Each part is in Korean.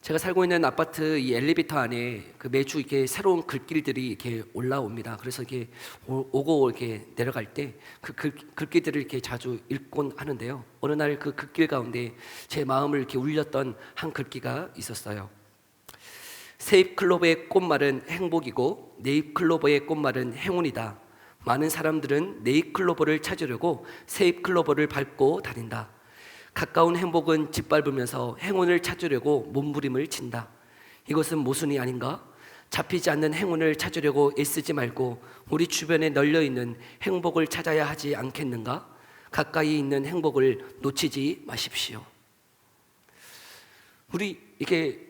제가 살고 있는 아파트 이 엘리베이터 안에 매주 이렇게 새로운 글귀들이 이렇게 올라옵니다. 그래서 이렇게 오고 이렇게 내려갈 때 그 글귀들을 이렇게 자주 읽곤 하는데요. 어느 날 그 글귀 가운데 제 마음을 이렇게 울렸던 한 글귀가 있었어요. 세잎클로버의 꽃말은 행복이고 네잎클로버의 꽃말은 행운이다. 많은 사람들은 네잎클로버를 찾으려고 세잎클로버를 밟고 다닌다. 가까운 행복은 짓밟으면서 행운을 찾으려고 몸부림을 친다. 이것은 모순이 아닌가? 잡히지 않는 행운을 찾으려고 애쓰지 말고 우리 주변에 널려있는 행복을 찾아야 하지 않겠는가? 가까이 있는 행복을 놓치지 마십시오. 우리 이게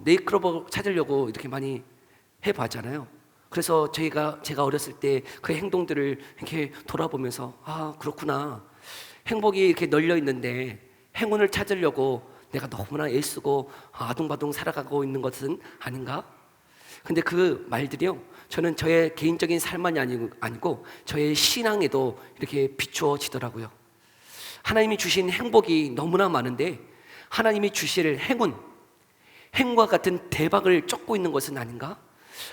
네잎클로버 찾으려고 이렇게 많이 해봤잖아요. 그래서 제가 어렸을 때 그 행동들을 이렇게 돌아보면서 그렇구나. 행복이 이렇게 널려 있는데 행운을 찾으려고 내가 너무나 애쓰고 아둥바둥 살아가고 있는 것은 아닌가? 근데 그 말들이요, 저는 저의 개인적인 삶만이 아니고 저의 신앙에도 이렇게 비추어지더라고요. 하나님이 주신 행복이 너무나 많은데 하나님이 주실 행운과 같은 대박을 쫓고 있는 것은 아닌가?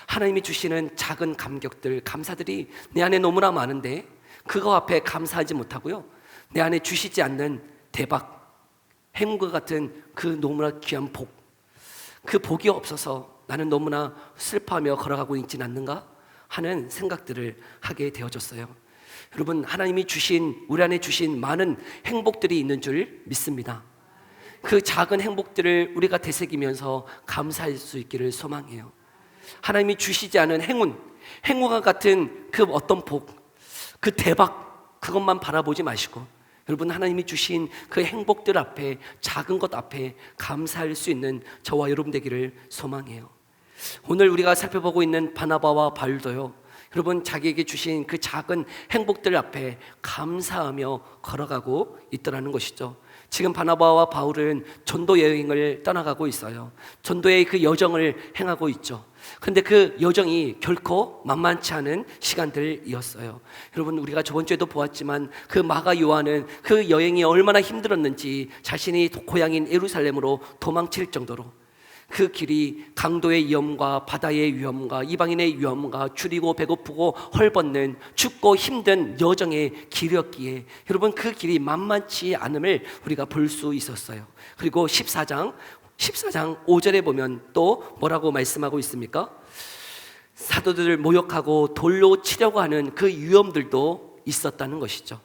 하나님이 주시는 작은 감격들, 감사들이 내 안에 너무나 많은데 그거 앞에 감사하지 못하고요, 내 안에 주시지 않는 대박, 행운과 같은 그 너무나 귀한 복, 그 복이 없어서 나는 너무나 슬퍼하며 걸어가고 있지는 않는가 하는 생각들을 하게 되어졌어요. 여러분, 하나님이 우리 안에 주신 많은 행복들이 있는 줄 믿습니다. 그 작은 행복들을 우리가 되새기면서 감사할 수 있기를 소망해요. 하나님이 주시지 않은 행운과 같은 그 어떤 복, 그 대박, 그것만 바라보지 마시고 여러분, 하나님이 주신 그 행복들 앞에, 작은 것 앞에 감사할 수 있는 저와 여러분 되기를 소망해요. 오늘 우리가 살펴보고 있는 바나바와 바울도요, 여러분, 자기에게 주신 그 작은 행복들 앞에 감사하며 걸어가고 있더라는 것이죠. 지금 바나바와 바울은 전도 여행을 떠나가고 있어요. 전도의 그 여정을 행하고 있죠. 그런데 그 여정이 결코 만만치 않은 시간들이었어요. 여러분, 우리가 저번 주에도 보았지만 그 마가 요한은 그 여행이 얼마나 힘들었는지 자신이 고향인 예루살렘으로 도망칠 정도로 그 길이 강도의 위험과 바다의 위험과 이방인의 위험과 줄이고 배고프고 헐벗는 춥고 힘든 여정의 길이었기에 여러분, 그 길이 만만치 않음을 우리가 볼 수 있었어요. 그리고 14장 5절에 보면 또 뭐라고 말씀하고 있습니까? 사도들을 모욕하고 돌로 치려고 하는 그 위험들도 있었다는 것이죠.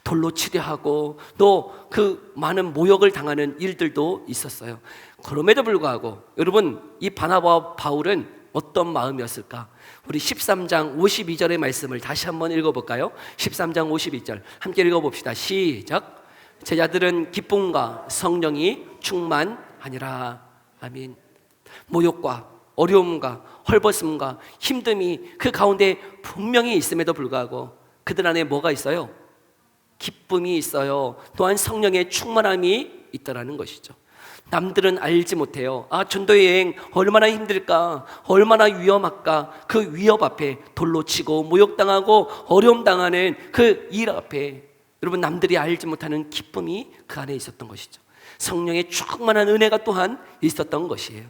돌로 치려 하고 또 그 많은 모욕을 당하는 일들도 있었어요. 그럼에도 불구하고 여러분, 이 바나바와 바울은 어떤 마음이었을까? 우리 13장 52절의 말씀을 다시 한번 읽어볼까요? 13장 52절 함께 읽어봅시다. 시작. 제자들은 기쁨과 성령이 충만하니라. 아멘. 모욕과 어려움과 헐벗음과 힘듦이 그 가운데 분명히 있음에도 불구하고 그들 안에 뭐가 있어요? 기쁨이 있어요. 또한 성령의 충만함이 있다라는 것이죠. 남들은 알지 못해요. 전도 여행 얼마나 힘들까, 얼마나 위험할까. 그 위협 앞에 돌로 치고 모욕당하고 어려움 당하는 그 일 앞에 여러분, 남들이 알지 못하는 기쁨이 그 안에 있었던 것이죠. 성령의 충만한 은혜가 또한 있었던 것이에요.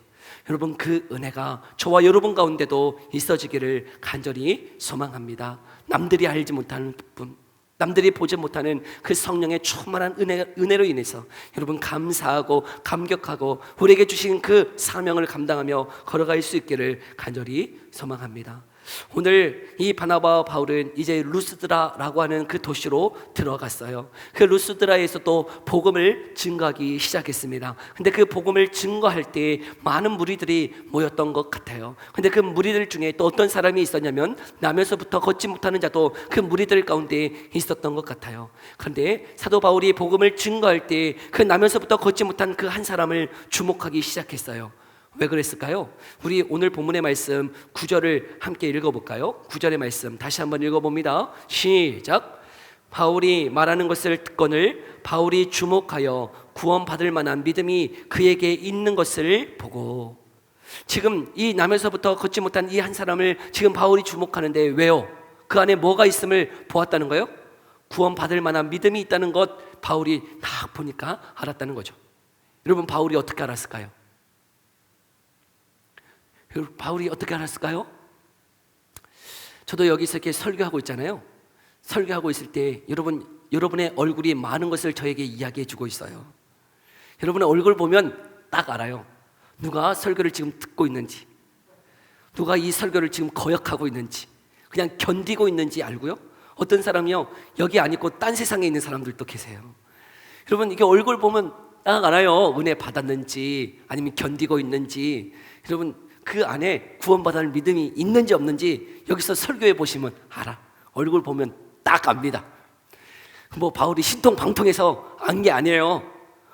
여러분, 그 은혜가 저와 여러분 가운데도 있어지기를 간절히 소망합니다. 남들이 알지 못하는 기쁨, 남들이 보지 못하는 그 성령의 충만한 은혜로 인해서 여러분, 감사하고 감격하고 우리에게 주신 그 사명을 감당하며 걸어갈 수 있기를 간절히 소망합니다. 오늘 이 바나바와 바울은 이제 루스드라라고 하는 그 도시로 들어갔어요. 그 루스드라에서 또 복음을 증거하기 시작했습니다. 근데 그 복음을 증거할 때 많은 무리들이 모였던 것 같아요. 근데 그 무리들 중에 또 어떤 사람이 있었냐면 나면서부터 걷지 못하는 자도 그 무리들 가운데 있었던 것 같아요. 그런데 사도 바울이 복음을 증거할 때 그 나면서부터 걷지 못한 그 한 사람을 주목하기 시작했어요. 왜 그랬을까요? 우리 오늘 본문의 말씀 9절을 함께 읽어볼까요? 9절의 말씀 다시 한번 읽어봅니다. 시작. 바울이 말하는 것을 듣거늘 바울이 주목하여 구원받을 만한 믿음이 그에게 있는 것을 보고, 지금 이 남에서부터 걷지 못한 이 한 사람을 지금 바울이 주목하는데 왜요? 그 안에 뭐가 있음을 보았다는 거예요? 구원받을 만한 믿음이 있다는 것 바울이 딱 보니까 알았다는 거죠. 여러분, 바울이 어떻게 알았을까요? 바울이 어떻게 알았을까요? 저도 여기서 이렇게 설교하고 있잖아요. 설교하고 있을 때 여러분의 얼굴이 많은 것을 저에게 이야기해 주고 있어요. 여러분의 얼굴 보면 딱 알아요. 누가 설교를 지금 듣고 있는지, 누가 이 설교를 지금 거역하고 있는지, 그냥 견디고 있는지 알고요. 어떤 사람이요, 여기 안 있고 딴 세상에 있는 사람들도 계세요. 여러분, 이게 얼굴 보면 딱 알아요. 은혜 받았는지 아니면 견디고 있는지. 여러분, 그 안에 구원받을 믿음이 있는지 없는지 여기서 설교해 보시면 알아. 얼굴 보면 딱 압니다. 뭐 바울이 신통방통해서 안 게 아니에요.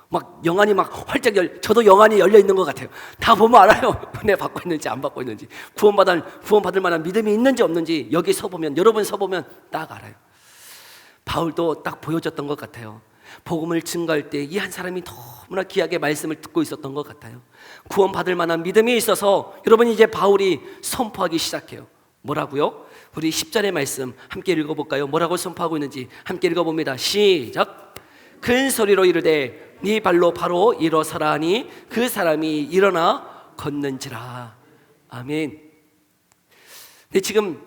막 영안이 막 활짝 저도 영안이 열려 있는 것 같아요. 다 보면 알아요. 은혜 받고 있는지 안 받고 있는지, 구원받을 만한 믿음이 있는지 없는지 여기 서보면, 여러분 서보면 딱 알아요. 바울도 딱 보여줬던 것 같아요. 복음을 증거할 때 이 한 사람이 너무나 귀하게 말씀을 듣고 있었던 것 같아요. 구원받을 만한 믿음이 있어서 여러분 이제 바울이 선포하기 시작해요. 뭐라고요? 우리 10절의 말씀 함께 읽어볼까요? 뭐라고 선포하고 있는지 함께 읽어봅니다. 시작. 큰 소리로 이르되 네 발로 바로 일어서라 하니 그 사람이 일어나 걷는지라. 아멘. 근데 지금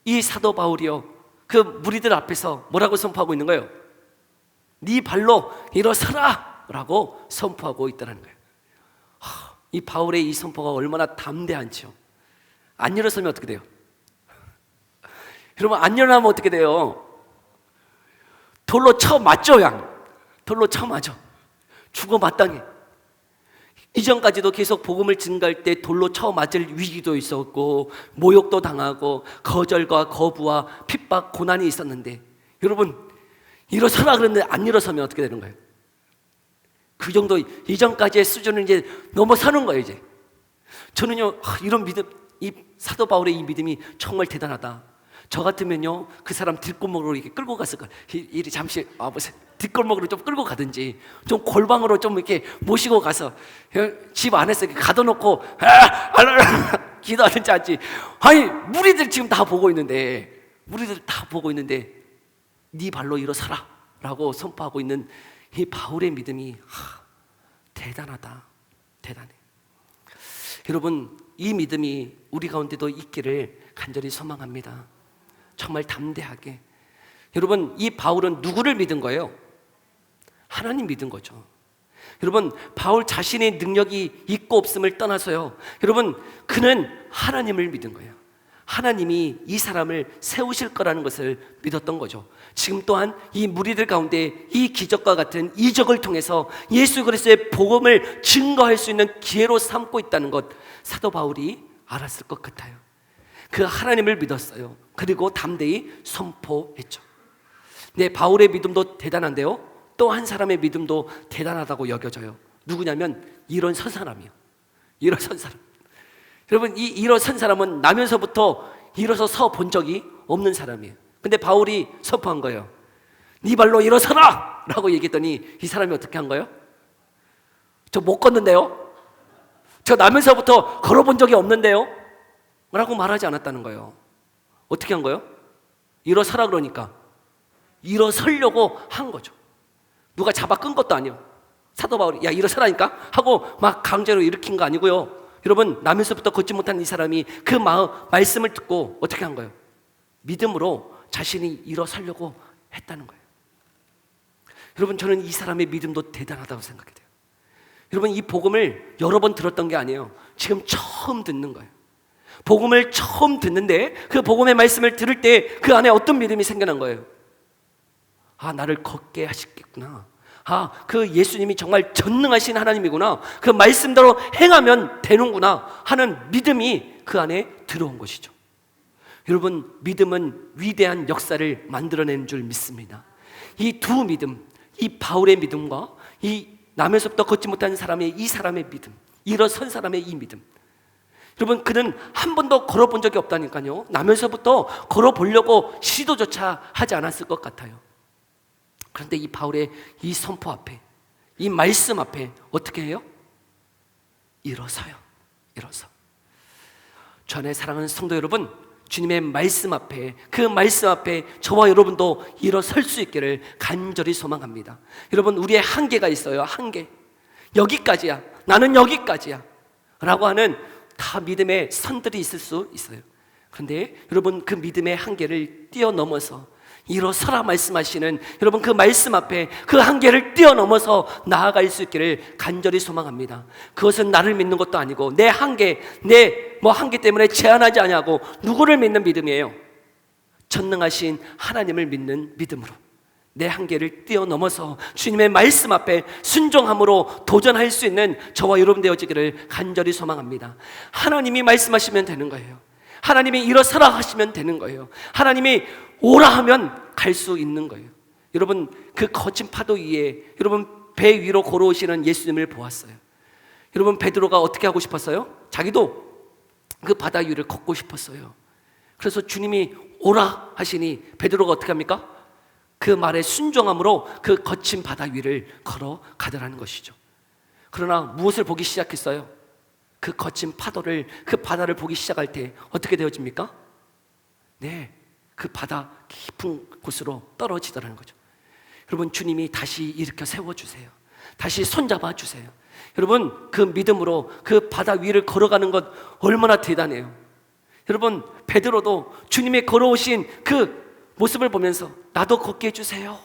이 사도 바울이요, 그 무리들 앞에서 뭐라고 선포하고 있는 거예요? 네 발로 일어서라 라고 선포하고 있다는 거예요. 이 바울의 이 선포가 얼마나 담대한지요. 안 일어서면 어떻게 돼요? 여러분, 안 일어나면 어떻게 돼요? 돌로 쳐 맞죠, 돌로 쳐 맞아. 죽어 마땅해. 이전까지도 계속 복음을 증거할 때 돌로 쳐 맞을 위기도 있었고, 모욕도 당하고, 거절과 거부와 핍박, 고난이 있었는데, 여러분, 일어서라 그랬는데 안 일어서면 어떻게 되는 거예요? 그 정도 이전까지의 수준을 이제 넘어서는 거예요, 이제. 저는요, 이런 믿음, 이 사도 바울의 이 믿음이 정말 대단하다. 저 같으면요, 그 사람 뒷골목으로 이렇게 끌고 갔을 거예요. 이리 잠시 와보세요. 뒷골목으로 좀 끌고 가든지, 좀 골방으로 좀 이렇게 모시고 가서 집 안에서 이렇게 가둬놓고 기도하는지 하지. 아니, 무리들 지금 다 보고 있는데, 네 발로 일어서라 라고 선포하고 있는 이 바울의 믿음이 대단하다. 대단해. 여러분, 이 믿음이 우리 가운데도 있기를 간절히 소망합니다. 정말 담대하게. 여러분, 이 바울은 누구를 믿은 거예요? 하나님 믿은 거죠. 여러분, 바울 자신의 능력이 있고 없음을 떠나서요, 여러분, 그는 하나님을 믿은 거예요. 하나님이 이 사람을 세우실 거라는 것을 믿었던 거죠. 지금 또한 이 무리들 가운데 이 기적과 같은 이적을 통해서 예수 그리스도의 복음을 증거할 수 있는 기회로 삼고 있다는 것, 사도 바울이 알았을 것 같아요. 그 하나님을 믿었어요. 그리고 담대히 선포했죠. 네, 바울의 믿음도 대단한데요, 또 한 사람의 믿음도 대단하다고 여겨져요. 누구냐면 일어선 사람이요. 일어선 사람. 여러분, 이 일어선 사람은 나면서부터 일어서 서 본 적이 없는 사람이에요. 근데 바울이 선포한 거예요. 네 발로 일어서라 라고 얘기했더니 이 사람이 어떻게 한 거예요? 저 못 걷는데요? 저 나면서부터 걸어본 적이 없는데요? 라고 말하지 않았다는 거예요. 어떻게 한 거예요? 일어서라 그러니까 일어서려고 한 거죠. 누가 잡아 끈 것도 아니에요. 사도 바울이 야 일어서라니까 하고 막 강제로 일으킨 거 아니고요. 여러분, 나면서부터 걷지 못한 이 사람이 그 말씀을 듣고 어떻게 한 거예요? 믿음으로 자신이 일어서려고 했다는 거예요. 여러분, 저는 이 사람의 믿음도 대단하다고 생각이 돼요. 여러분, 이 복음을 여러 번 들었던 게 아니에요. 지금 처음 듣는 거예요. 복음을 처음 듣는데 그 복음의 말씀을 들을 때 그 안에 어떤 믿음이 생겨난 거예요? 나를 걷게 하시겠구나. 그 예수님이 정말 전능하신 하나님이구나. 그 말씀대로 행하면 되는구나 하는 믿음이 그 안에 들어온 것이죠. 여러분, 믿음은 위대한 역사를 만들어내는 줄 믿습니다. 이 두 믿음, 이 바울의 믿음과 이 남에서부터 걷지 못한 사람의 이 사람의 믿음, 일어선 사람의 이 믿음. 여러분, 그는 한 번도 걸어본 적이 없다니까요. 남에서부터 걸어보려고 시도조차 하지 않았을 것 같아요. 그런데 이 바울의 이 선포 앞에, 이 말씀 앞에 어떻게 해요? 일어서요. 일어서. 주 안에 사랑하는 성도 여러분, 주님의 말씀 앞에, 그 말씀 앞에 저와 여러분도 일어설 수 있기를 간절히 소망합니다. 여러분, 우리의 한계가 있어요. 한계. 여기까지야. 나는 여기까지야 라고 하는 다 믿음의 선들이 있을 수 있어요. 그런데 여러분, 그 믿음의 한계를 뛰어넘어서 일어서라 말씀하시는 여러분, 그 말씀 앞에 그 한계를 뛰어넘어서 나아갈 수 있기를 간절히 소망합니다. 그것은 나를 믿는 것도 아니고 내 한계, 내 한계 때문에 제한하지 아니하고 누구를 믿는 믿음이에요? 전능하신 하나님을 믿는 믿음으로 내 한계를 뛰어넘어서 주님의 말씀 앞에 순종함으로 도전할 수 있는 저와 여러분 되어지기를 간절히 소망합니다. 하나님이 말씀하시면 되는 거예요. 하나님이 일어서라 하시면 되는 거예요. 하나님이 오라 하면 갈 수 있는 거예요. 여러분, 그 거친 파도 위에 여러분 배 위로 걸어오시는 예수님을 보았어요. 여러분, 베드로가 어떻게 하고 싶었어요? 자기도 그 바다 위를 걷고 싶었어요. 그래서 주님이 오라 하시니 베드로가 어떻게 합니까? 그 말에 순종함으로 그 거친 바다 위를 걸어가더라는 것이죠. 그러나 무엇을 보기 시작했어요? 그 거친 파도를, 그 바다를 보기 시작할 때 어떻게 되어집니까? 네, 그 바다 깊은 곳으로 떨어지더라는 거죠. 여러분, 주님이 다시 일으켜 세워주세요. 다시 손잡아 주세요. 여러분, 그 믿음으로 그 바다 위를 걸어가는 것 얼마나 대단해요. 여러분, 베드로도 주님의 걸어오신 그 모습을 보면서 나도 걷게 해주세요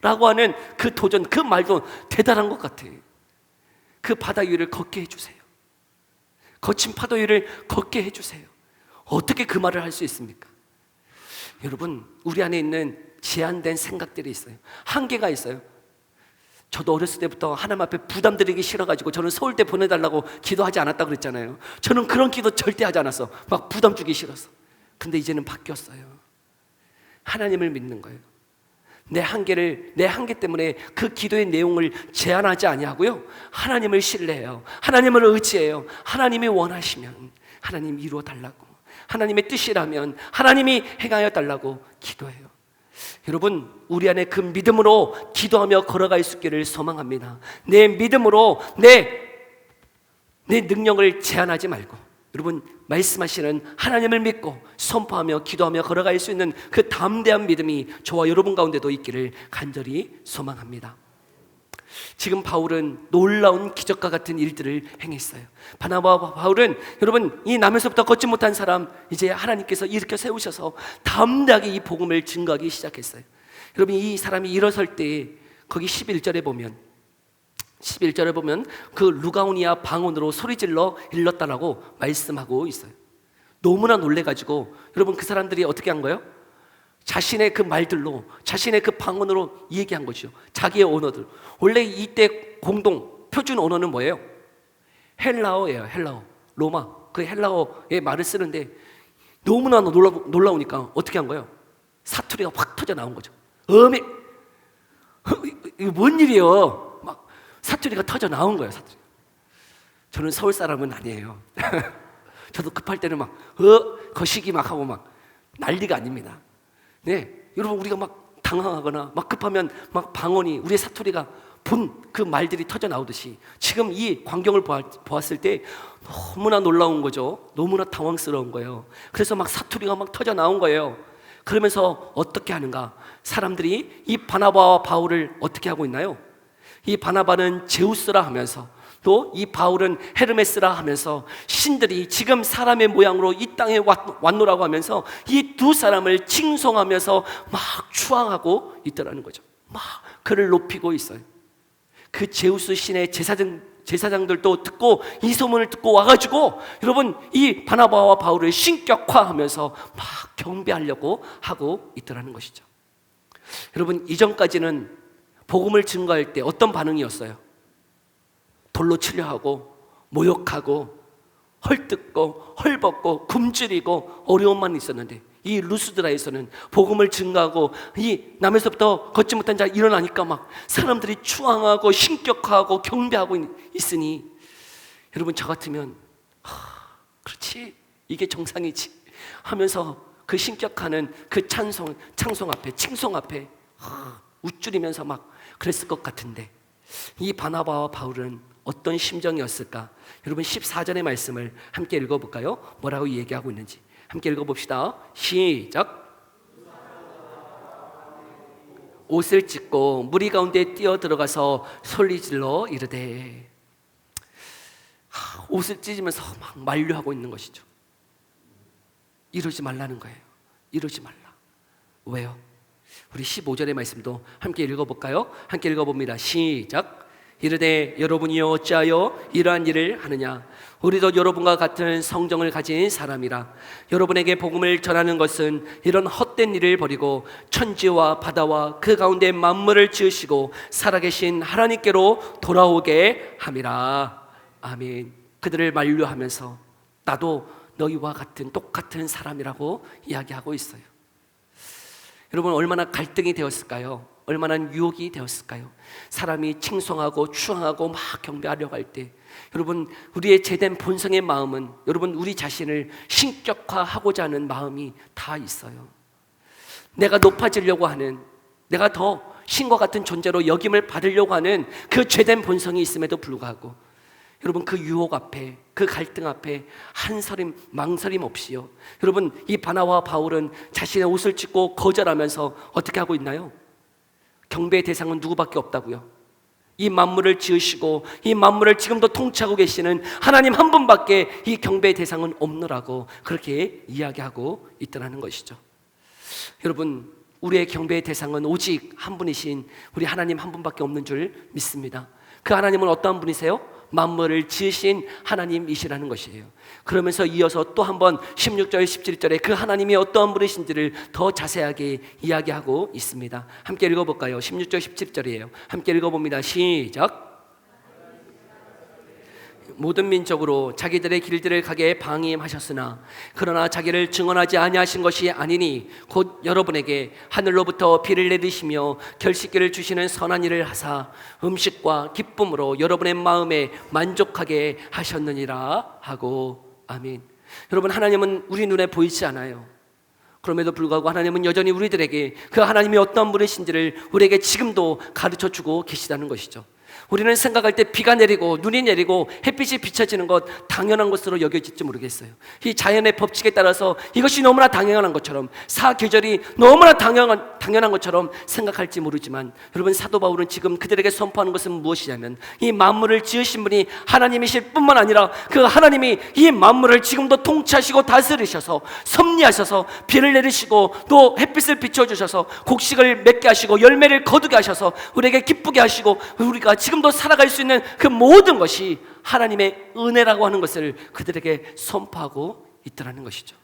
라고 하는 그 도전, 그 말도 대단한 것 같아요. 그 바다 위를 걷게 해주세요. 거친 파도 위를 걷게 해주세요. 어떻게 그 말을 할 수 있습니까? 여러분, 우리 안에 있는 제한된 생각들이 있어요. 한계가 있어요. 저도 어렸을 때부터 하나님 앞에 부담드리기 싫어가지고 저는 서울대 보내달라고 기도하지 않았다 그랬잖아요. 저는 그런 기도 절대 하지 않았어. 막 부담 주기 싫어서. 근데 이제는 바뀌었어요. 하나님을 믿는 거예요. 내 한계 때문에 그 기도의 내용을 제한하지 아니하고요, 하나님을 신뢰해요. 하나님을 의지해요. 하나님이 원하시면 하나님 이루어 달라고, 하나님의 뜻이라면 하나님이 행하여 달라고 기도해요. 여러분, 우리 안에 그 믿음으로 기도하며 걸어갈 수 있기를 소망합니다. 내 믿음으로 내 능력을 제한하지 말고 여러분, 말씀하시는 하나님을 믿고 선포하며 기도하며 걸어갈 수 있는 그 담대한 믿음이 저와 여러분 가운데도 있기를 간절히 소망합니다. 지금 바울은 놀라운 기적과 같은 일들을 행했어요. 바나바와 바울은 여러분, 이 남에서부터 걷지 못한 사람 이제 하나님께서 일으켜 세우셔서 담대하게 이 복음을 증거하기 시작했어요. 여러분, 이 사람이 일어설 때 거기 11절에 보면 그 루가오니아 방언으로 소리질러 일렀다라고 말씀하고 있어요. 너무나 놀래가지고 여러분, 그 사람들이 어떻게 한 거예요? 자신의 그 말들로, 자신의 그 방언으로 얘기한 것이죠. 자기의 언어들. 원래 이때 공동 표준 언어는 뭐예요? 헬라어예요. 헬라어. 로마, 그 헬라어의 말을 쓰는데 너무나 놀라우니까 어떻게 한 거예요? 사투리가 확 터져 나온 거죠. 이거 뭔 일이에요? 막 사투리가 터져 나온 거예요. 사투리. 저는 서울 사람은 아니에요. 저도 급할 때는 막 거시기 막 하고 막 난리가 아닙니다. 네, 여러분, 우리가 막 당황하거나 막 급하면 막 방언이, 우리의 사투리가 본 그 말들이 터져 나오듯이 지금 이 광경을 보았을 때 너무나 놀라운 거죠. 너무나 당황스러운 거예요. 그래서 막 사투리가 막 터져 나온 거예요. 그러면서 어떻게 하는가? 사람들이 이 바나바와 바울을 어떻게 하고 있나요? 이 바나바는 제우스라 하면서 또 이 바울은 헤르메스라 하면서 신들이 지금 사람의 모양으로 이 땅에 왔노라고 하면서 이 두 사람을 칭송하면서 막 추앙하고 있더라는 거죠. 막 그를 높이고 있어요. 그 제우스 신의 제사장들도 듣고 이 소문을 듣고 와가지고 여러분, 이 바나바와 바울을 신격화하면서 막 경배하려고 하고 있더라는 것이죠. 여러분, 이전까지는 복음을 증거할 때 어떤 반응이었어요? 돌로 치려 하고 모욕하고 헐뜯고 헐벗고 굶주리고 어려움만 있었는데, 이 루스드라에서는 복음을 증거하고 이 남에서부터 걷지 못한 자 일어나니까 막 사람들이 추앙하고 신격화하고 경배하고 있으니 여러분, 저 같으면 그렇지, 이게 정상이지 하면서 그 신격하는 그 칭송 앞에 우쭐이면서 막 그랬을 것 같은데, 이 바나바와 바울은 어떤 심정이었을까? 여러분, 14절의 말씀을 함께 읽어볼까요? 뭐라고 얘기하고 있는지 함께 읽어봅시다. 시작. 옷을 찢고 무리 가운데 뛰어 들어가서 소리질러 이르되, 옷을 찢으면서 막 만류하고 있는 것이죠. 이러지 말라는 거예요. 이러지 말라. 왜요? 우리 15절의 말씀도 함께 읽어볼까요? 함께 읽어봅니다. 시작. 이르되 여러분이여 어찌하여 이러한 일을 하느냐? 우리도 여러분과 같은 성정을 가진 사람이라. 여러분에게 복음을 전하는 것은 이런 헛된 일을 버리고 천지와 바다와 그 가운데 만물을 지으시고 살아계신 하나님께로 돌아오게 함이라. 아멘. 그들을 만류하면서 나도 너희와 같은 똑같은 사람이라고 이야기하고 있어요. 여러분, 얼마나 갈등이 되었을까요? 얼마나 유혹이 되었을까요? 사람이 칭송하고 추앙하고 막 경배하려고 할 때, 여러분, 우리의 제된 본성의 마음은, 여러분, 우리 자신을 신격화하고자 하는 마음이 다 있어요. 내가 높아지려고 하는, 내가 더 신과 같은 존재로 여김을 받으려고 하는 그 제된 본성이 있음에도 불구하고, 여러분, 그 유혹 앞에, 그 갈등 앞에 한서림 망설임 없이요, 여러분, 이 바나바와 바울은 자신의 옷을 찢고 거절하면서 어떻게 하고 있나요? 경배의 대상은 누구밖에 없다고요? 이 만물을 지으시고 이 만물을 지금도 통치하고 계시는 하나님 한 분밖에 이 경배의 대상은 없노라고 그렇게 이야기하고 있더라는 것이죠. 여러분, 우리의 경배의 대상은 오직 한 분이신 우리 하나님 한 분밖에 없는 줄 믿습니다. 그 하나님은 어떠한 분이세요? 만물을 지으신 하나님이시라는 것이에요. 그러면서 이어서 또 한번 16절 17절에 그 하나님이 어떠한 분이신지를 더 자세하게 이야기하고 있습니다. 함께 읽어볼까요? 16절 17절이에요. 함께 읽어봅니다. 시작. 모든 민족으로 자기들의 길들을 가게 방임하셨으나 그러나 자기를 증언하지 아니하신 것이 아니니 곧 여러분에게 하늘로부터 비를 내리시며 결식기를 주시는 선한 일을 하사 음식과 기쁨으로 여러분의 마음에 만족하게 하셨느니라 하고. 아멘. 여러분, 하나님은 우리 눈에 보이지 않아요. 그럼에도 불구하고 하나님은 여전히 우리들에게 그 하나님이 어떤 분이신지를 우리에게 지금도 가르쳐주고 계시다는 것이죠. 우리는 생각할 때 비가 내리고 눈이 내리고 햇빛이 비춰지는 것 당연한 것으로 여겨질지 모르겠어요. 이 자연의 법칙에 따라서 이것이 너무나 당연한 것처럼, 사계절이 너무나 당연한 것처럼 생각할지 모르지만, 여러분, 사도 바울은 지금 그들에게 선포하는 것은 무엇이냐면, 이 만물을 지으신 분이 하나님이실 뿐만 아니라 그 하나님이 이 만물을 지금도 통치하시고 다스리셔서 섭리하셔서 비를 내리시고 또 햇빛을 비춰주셔서 곡식을 맺게 하시고 열매를 거두게 하셔서 우리에게 기쁘게 하시고 우리가 지금도 살아갈 수 있는 그 모든 것이 하나님의 은혜라고 하는 것을 그들에게 선포하고 있더라는 것이죠.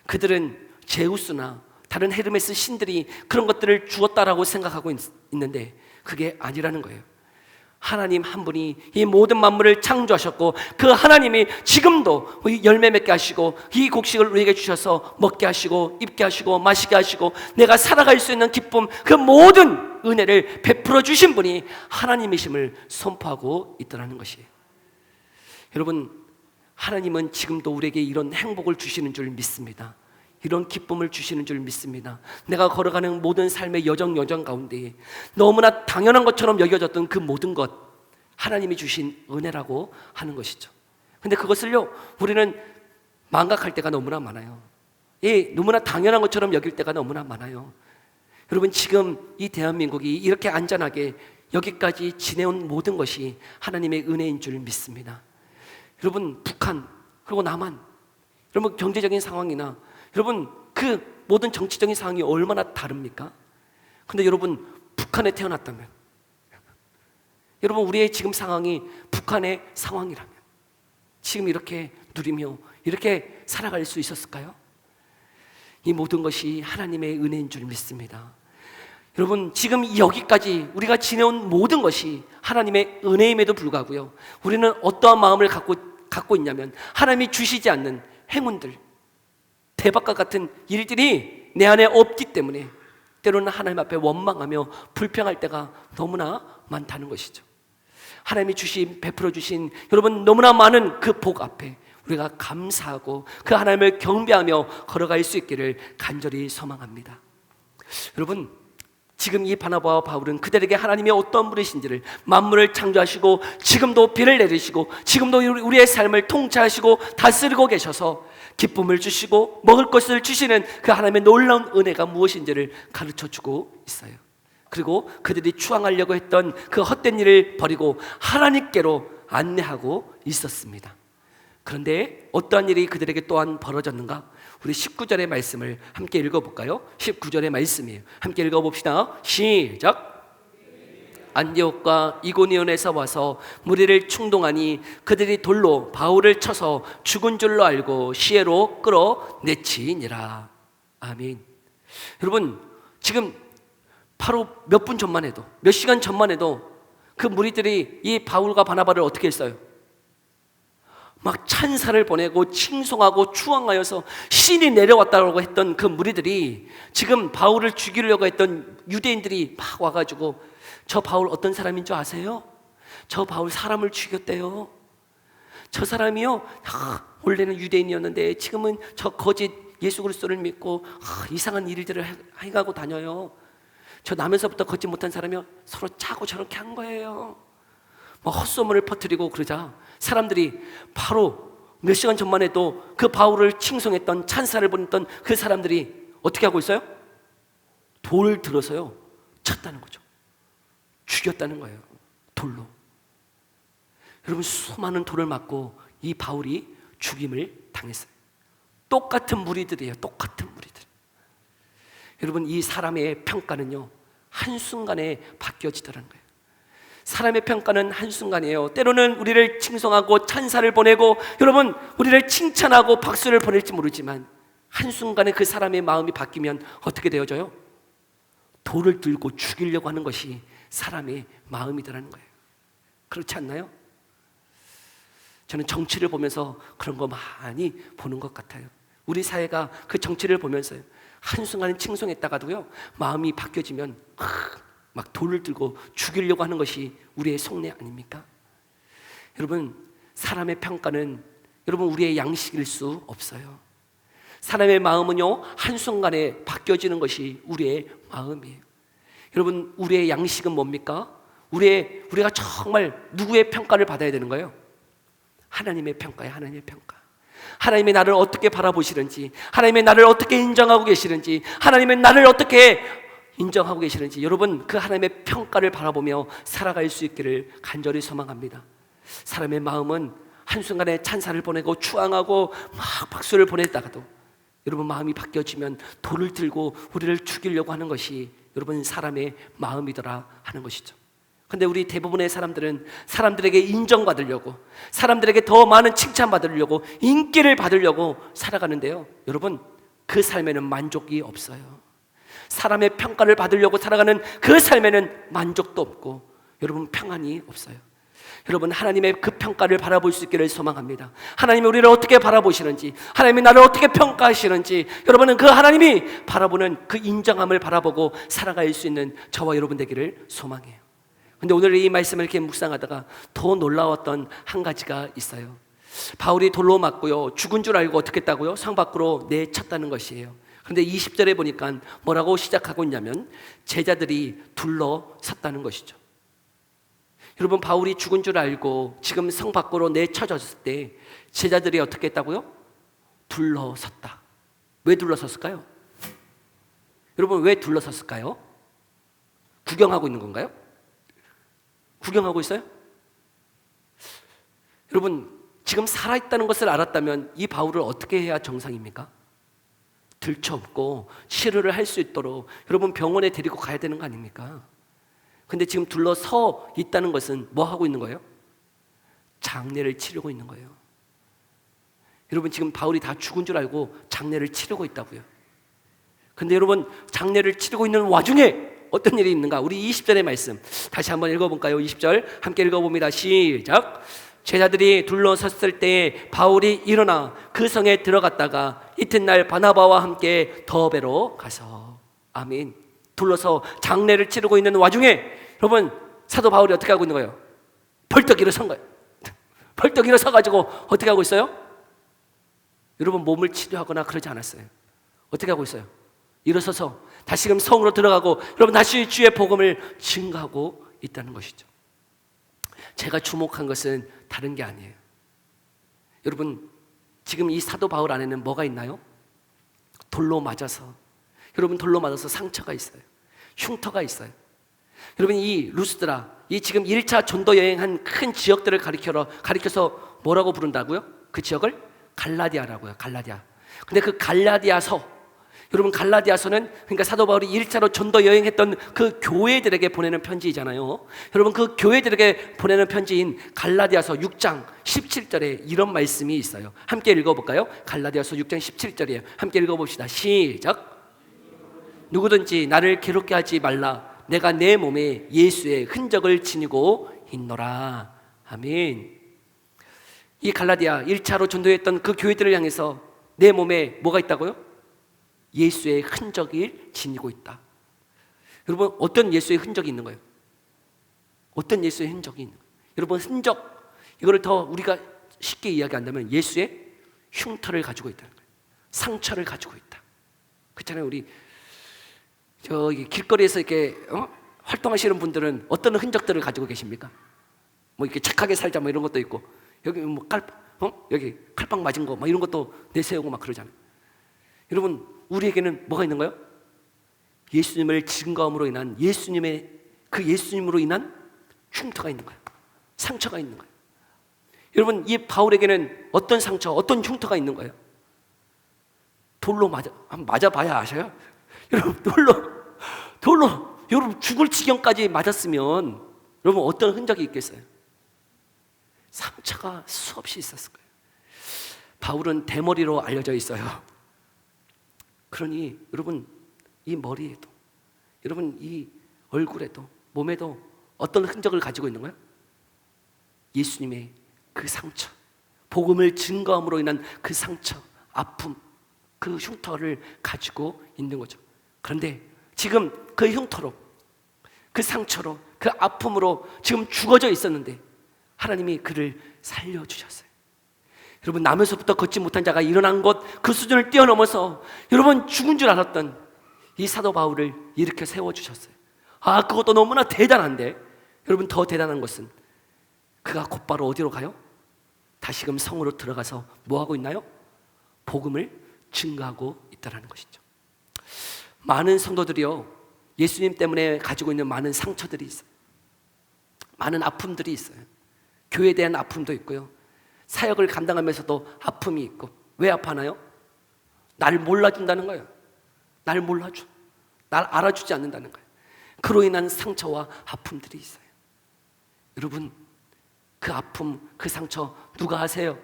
그들은 제우스나 다른 헤르메스 신들이 그런 것들을 주었다라고 생각하고 있는데 그게 아니라는 거예요. 하나님 한 분이 이 모든 만물을 창조하셨고 그 하나님이 지금도 열매 맺게 하시고 이 곡식을 우리에게 주셔서 먹게 하시고 입게 하시고 마시게 하시고 내가 살아갈 수 있는 기쁨, 그 모든 은혜를 베풀어 주신 분이 하나님이심을 선포하고 있더라는 것이에요. 여러분, 하나님은 지금도 우리에게 이런 행복을 주시는 줄 믿습니다. 이런 기쁨을 주시는 줄 믿습니다. 내가 걸어가는 모든 삶의 여정 가운데 너무나 당연한 것처럼 여겨졌던 그 모든 것, 하나님이 주신 은혜라고 하는 것이죠. 근데 그것을요, 우리는 망각할 때가 너무나 많아요. 너무나 당연한 것처럼 여길 때가 너무나 많아요. 여러분, 지금 이 대한민국이 이렇게 안전하게 여기까지 지내온 모든 것이 하나님의 은혜인 줄 믿습니다. 여러분, 북한 그리고 남한, 여러분 경제적인 상황이나 여러분 그 모든 정치적인 상황이 얼마나 다릅니까? 근데 여러분, 북한에 태어났다면, 여러분 우리의 지금 상황이 북한의 상황이라면 지금 이렇게 누리며 이렇게 살아갈 수 있었을까요? 이 모든 것이 하나님의 은혜인 줄 믿습니다. 여러분, 지금 여기까지 우리가 지내온 모든 것이 하나님의 은혜임에도 불구하고요, 우리는 어떠한 마음을 갖고 있냐면, 하나님이 주시지 않는 행운들, 대박과 같은 일들이 내 안에 없기 때문에 때로는 하나님 앞에 원망하며 불평할 때가 너무나 많다는 것이죠. 하나님이 베풀어 주신 여러분 너무나 많은 그 복 앞에 우리가 감사하고 그 하나님을 경배하며 걸어갈 수 있기를 간절히 소망합니다. 여러분, 지금 이 바나바와 바울은 그들에게 하나님이 어떤 분이신지를, 만물을 창조하시고 지금도 비를 내리시고 지금도 우리의 삶을 통치하시고 다스리고 계셔서 기쁨을 주시고 먹을 것을 주시는 그 하나님의 놀라운 은혜가 무엇인지를 가르쳐주고 있어요. 그리고 그들이 추앙하려고 했던 그 헛된 일을 버리고 하나님께로 안내하고 있었습니다. 그런데 어떠한 일이 그들에게 또한 벌어졌는가? 우리 19절의 말씀을 함께 읽어볼까요? 19절의 말씀이에요. 함께 읽어봅시다. 시작. 안디옥과 이고니온에서 와서 무리를 충동하니 그들이 돌로 바울을 쳐서 죽은 줄로 알고 시외로 끌어내치니라. 아멘. 여러분, 지금 바로 몇 분 전만 해도, 몇 시간 전만 해도 그 무리들이 이 바울과 바나바를 어떻게 했어요? 막 찬사를 보내고 칭송하고 추앙하여서 신이 내려왔다고 했던 그 무리들이 지금 바울을 죽이려고 했던 유대인들이 막 와가지고 저 바울 어떤 사람인 줄 아세요? 저 바울 사람을 죽였대요. 저 사람이요, 원래는 유대인이었는데 지금은 저 거짓 예수 그리스도를 믿고 이상한 일들을 행하고 다녀요. 저 나면서부터 걷지 못한 사람이요, 서로 짜고 저렇게 한 거예요. 뭐 헛소문을 퍼뜨리고 그러자 사람들이 바로 몇 시간 전만 해도 그 바울을 칭송했던, 찬사를 보냈던 그 사람들이 어떻게 하고 있어요? 돌을 들어서요 쳤다는 거죠. 죽였다는 거예요, 돌로. 여러분, 수많은 돌을 맞고 이 바울이 죽임을 당했어요. 똑같은 무리들이에요. 똑같은 무리들. 여러분, 이 사람의 평가는요 한순간에 바뀌어지더라는 거예요. 사람의 평가는 한순간이에요. 때로는 우리를 칭송하고 찬사를 보내고, 여러분, 우리를 칭찬하고 박수를 보낼지 모르지만 한순간에 그 사람의 마음이 바뀌면 어떻게 되어져요? 돌을 들고 죽이려고 하는 것이 사람의 마음이더라는 거예요. 그렇지 않나요? 저는 정치를 보면서 그런 거 많이 보는 것 같아요. 우리 사회가 그 정치를 보면서요 한순간에 칭송했다가도요 마음이 바뀌어지면 막 돌을 들고 죽이려고 하는 것이 우리의 속내 아닙니까? 여러분, 사람의 평가는 여러분 우리의 양식일 수 없어요. 사람의 마음은요 한순간에 바뀌어지는 것이 우리의 마음이에요. 여러분, 우리의 양식은 뭡니까? 우리가 정말 누구의 평가를 받아야 되는 거예요? 하나님의 평가예요. 하나님의 평가. 하나님이 나를 어떻게 바라보시는지, 하나님이 나를 어떻게 인정하고 계시는지, 하나님이 나를 어떻게 인정하고 계시는지, 여러분 그 하나님의 평가를 바라보며 살아갈 수 있기를 간절히 소망합니다. 사람의 마음은 한순간에 찬사를 보내고 추앙하고 막 박수를 보냈다가도 여러분 마음이 바뀌어지면 돌을 들고 우리를 죽이려고 하는 것이 여러분 사람의 마음이더라 하는 것이죠. 근데 우리 대부분의 사람들은 사람들에게 인정받으려고, 사람들에게 더 많은 칭찬받으려고, 인기를 받으려고 살아가는데요, 여러분 그 삶에는 만족이 없어요. 사람의 평가를 받으려고 살아가는 그 삶에는 만족도 없고 여러분 평안이 없어요. 여러분, 하나님의 그 평가를 바라볼 수 있기를 소망합니다. 하나님이 우리를 어떻게 바라보시는지, 하나님이 나를 어떻게 평가하시는지, 여러분은 그 하나님이 바라보는 그 인정함을 바라보고 살아갈 수 있는 저와 여러분 되기를 소망해요. 근데 오늘 이 말씀을 이렇게 묵상하다가 더 놀라웠던 한 가지가 있어요. 바울이 돌로 맞고요 죽은 줄 알고 어떻게 했다고요? 성 밖으로 내쳤다는 것이에요. 그런데 20절에 보니까 뭐라고 시작하고 있냐면 제자들이 둘러섰다는 것이죠. 여러분, 바울이 죽은 줄 알고 지금 성 밖으로 내쳐졌을 때 제자들이 어떻게 했다고요? 둘러섰다. 왜 둘러섰을까요? 여러분, 왜 둘러섰을까요? 구경하고 있는 건가요? 구경하고 있어요? 여러분, 지금 살아있다는 것을 알았다면 이 바울을 어떻게 해야 정상입니까? 들쳐업고 치료를 할 수 있도록 여러분 병원에 데리고 가야 되는 거 아닙니까? 근데 지금 둘러서 있다는 것은 뭐 하고 있는 거예요? 장례를 치르고 있는 거예요. 여러분, 지금 바울이 다 죽은 줄 알고 장례를 치르고 있다고요. 근데 여러분, 장례를 치르고 있는 와중에 어떤 일이 있는가? 우리 20절의 말씀 다시 한번 읽어볼까요? 20절 함께 읽어봅니다. 시작. 제자들이 둘러섰을 때 바울이 일어나 그 성에 들어갔다가 이튿날 바나바와 함께 더베로 가서. 아멘. 둘러서 장례를 치르고 있는 와중에 여러분, 사도 바울이 어떻게 하고 있는 거예요? 벌떡 일어선 거예요. 벌떡 일어서가지고 어떻게 하고 있어요? 여러분, 몸을 치료하거나 그러지 않았어요. 어떻게 하고 있어요? 일어서서 다시금 성으로 들어가고 여러분 다시 주의 복음을 증거하고 있다는 것이죠. 제가 주목한 것은 다른 게 아니에요. 여러분, 지금 이 사도 바울 안에는 뭐가 있나요? 돌로 맞아서, 여러분 돌로 맞아서 상처가 있어요. 흉터가 있어요. 여러분, 이 루스드라, 이 지금 1차 전도 여행한 큰 지역들을 가리켜서 뭐라고 부른다고요? 그 지역을 갈라디아라고요. 갈라디아. 근데 그 갈라디아서, 여러분 갈라디아서는 그러니까 사도 바울이 1차로 전도 여행했던 그 교회들에게 보내는 편지이잖아요. 여러분 그 교회들에게 보내는 편지인 갈라디아서 6장 17절에 이런 말씀이 있어요. 함께 읽어볼까요? 갈라디아서 6장 17절이에요. 함께 읽어봅시다. 시작. 누구든지 나를 괴롭게 하지 말라. 내가 내 몸에 예수의 흔적을 지니고 있노라. 아멘. 이 갈라디아 1차로 전도했던 그 교회들을 향해서 내 몸에 뭐가 있다고요? 예수의 흔적이 지니고 있다. 여러분 어떤 예수의 흔적이 있는 거예요? 어떤 예수의 흔적이 있는 거예요? 여러분 흔적, 이거를 더 우리가 쉽게 이야기한다면 예수의 흉터를 가지고 있다는 거예요. 상처를 가지고 있다. 그렇잖아요. 우리 저기 길거리에서 이렇게 활동하시는 분들은 어떤 흔적들을 가지고 계십니까? 뭐 이렇게 착하게 살자 뭐 이런 것도 있고, 여기 뭐 여기 칼빵 맞은 거 막 이런 것도 내세우고 막 그러잖아요. 여러분 우리에게는 뭐가 있는 거예요? 예수님을 증거함으로 인한 예수님으로 인한 흉터가 있는 거예요. 상처가 있는 거예요. 여러분 이 바울에게는 어떤 상처, 어떤 흉터가 있는 거예요? 돌로 맞아봐야 아셔요. 여러분 돌로 여러분 죽을 지경까지 맞았으면 여러분 어떤 흔적이 있겠어요? 상처가 수없이 있었을 거예요. 바울은 대머리로 알려져 있어요. 그러니 여러분 이 머리에도, 여러분 이 얼굴에도, 몸에도 어떤 흔적을 가지고 있는 거예요? 예수님의 그 상처, 복음을 증거함으로 인한 그 상처, 아픔, 그 흉터를 가지고 있는 거죠. 그런데 지금 그 흉터로, 그 상처로, 그 아픔으로 지금 죽어져 있었는데 하나님이 그를 살려주셨어요. 여러분 나면서부터 걷지 못한 자가 일어난 것, 그 수준을 뛰어넘어서 여러분 죽은 줄 알았던 이 사도 바울을 일으켜 세워주셨어요. 아, 그것도 너무나 대단한데 여러분 더 대단한 것은 그가 곧바로 어디로 가요? 다시금 성으로 들어가서 뭐하고 있나요? 복음을 증거하고 있다는 것이죠. 많은 성도들이요, 예수님 때문에 가지고 있는 많은 상처들이 있어요. 많은 아픔들이 있어요. 교회에 대한 아픔도 있고요, 사역을 감당하면서도 아픔이 있고. 왜 아파하나요? 날 몰라준다는 거예요. 날 몰라줘. 날 알아주지 않는다는 거예요. 그로 인한 상처와 아픔들이 있어요. 여러분 그 아픔, 그 상처 누가 아세요?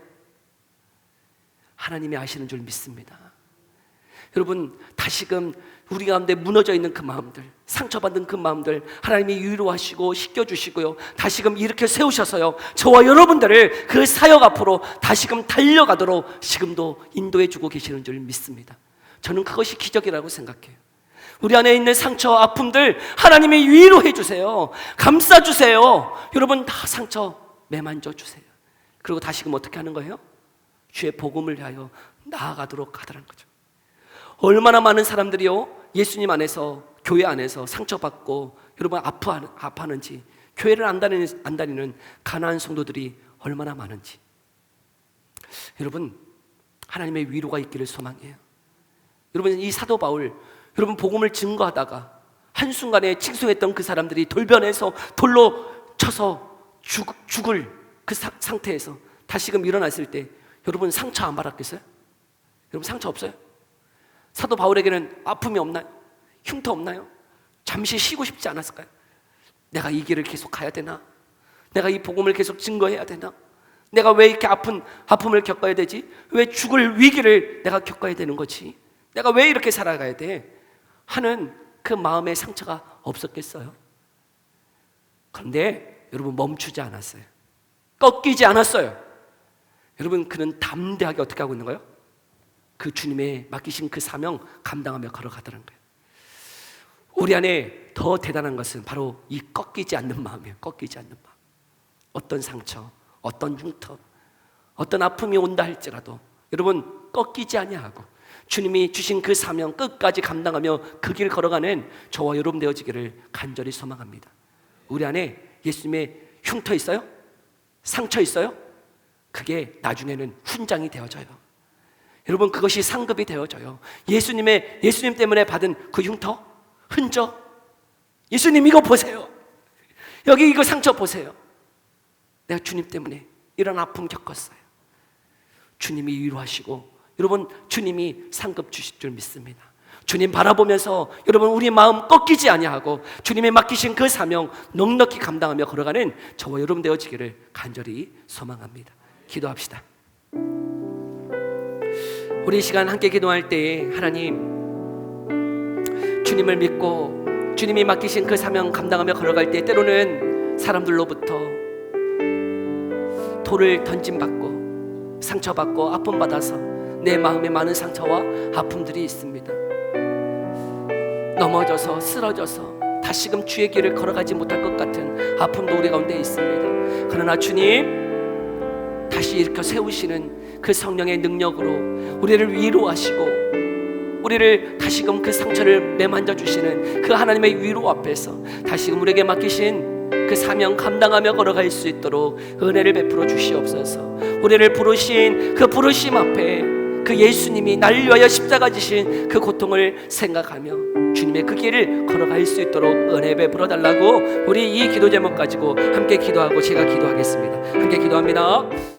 하나님이 아시는 줄 믿습니다. 여러분 다시금 우리 가운데 무너져 있는 그 마음들, 상처받은 그 마음들 하나님이 위로하시고 씻겨주시고요, 다시금 일으켜 세우셔서요 저와 여러분들을 그 사역 앞으로 다시금 달려가도록 지금도 인도해주고 계시는 줄 믿습니다. 저는 그것이 기적이라고 생각해요. 우리 안에 있는 상처, 아픔들 하나님이 위로해 주세요. 감싸주세요. 여러분 다 상처 매만져 주세요. 그리고 다시금 어떻게 하는 거예요? 주의 복음을 위하여 나아가도록 하더라는 거죠. 얼마나 많은 사람들이요 예수님 안에서, 교회 안에서 상처받고 여러분 아파하는지, 교회를 안 다니는 가난한 성도들이 얼마나 많은지. 여러분 하나님의 위로가 있기를 소망해요. 여러분 이 사도 바울, 여러분 복음을 증거하다가 한순간에 칭송했던 그 사람들이 돌변해서 돌로 쳐서 죽을 그 상태에서 다시금 일어났을 때 여러분 상처 안 받았겠어요? 여러분 상처 없어요? 사도 바울에게는 아픔이 없나요? 흉터 없나요? 잠시 쉬고 싶지 않았을까요? 내가 이 길을 계속 가야 되나? 내가 이 복음을 계속 증거해야 되나? 내가 왜 이렇게 아픔을 겪어야 되지? 왜 죽을 위기를 내가 겪어야 되는 거지? 내가 왜 이렇게 살아가야 돼? 하는 그 마음의 상처가 없었겠어요? 그런데 여러분 멈추지 않았어요. 꺾이지 않았어요. 여러분 그는 담대하게 어떻게 하고 있는 거예요? 그 주님의 맡기신 그 사명 감당하며 걸어가더라는 거예요. 우리 안에 더 대단한 것은 바로 이 꺾이지 않는 마음이에요. 꺾이지 않는 마음. 어떤 상처, 어떤 흉터, 어떤 아픔이 온다 할지라도 여러분 꺾이지 아니하고 주님이 주신 그 사명 끝까지 감당하며 그 길 걸어가는 저와 여러분 되어지기를 간절히 소망합니다. 우리 안에 예수님의 흉터 있어요? 상처 있어요? 그게 나중에는 훈장이 되어져요. 여러분 그것이 상급이 되어져요. 예수님 때문에 받은 그 흉터, 흔적, 예수님 이거 보세요. 여기 이거 상처 보세요. 내가 주님 때문에 이런 아픔 겪었어요. 주님이 위로하시고 여러분 주님이 상급 주실 줄 믿습니다. 주님 바라보면서 여러분 우리 마음 꺾이지 아니하고 주님이 맡기신 그 사명 넉넉히 감당하며 걸어가는 저와 여러분 되어지기를 간절히 소망합니다. 기도합시다. 우리 이 시간 함께 기도할 때에 하나님 주님을 믿고 주님이 맡기신 그 사명 감당하며 걸어갈 때 때로는 사람들로부터 돌을 던짐받고 상처받고 아픔받아서 내 마음에 많은 상처와 아픔들이 있습니다. 넘어져서 쓰러져서 다시금 주의 길을 걸어가지 못할 것 같은 아픔도 우리 가운데 있습니다. 그러나 주님 다시 일으켜 세우시는 그 성령의 능력으로 우리를 위로하시고 우리를 다시금 그 상처를 매만져 주시는 그 하나님의 위로 앞에서 다시금 우리에게 맡기신 그 사명 감당하며 걸어갈 수 있도록 은혜를 베풀어 주시옵소서. 우리를 부르신 그 부르심 앞에 그 예수님이 나를 위하여 십자가 지신 그 고통을 생각하며 주님의 그 길을 걸어갈 수 있도록 은혜 베풀어 달라고 우리 이 기도 제목 가지고 함께 기도하고 제가 기도하겠습니다. 함께 기도합니다.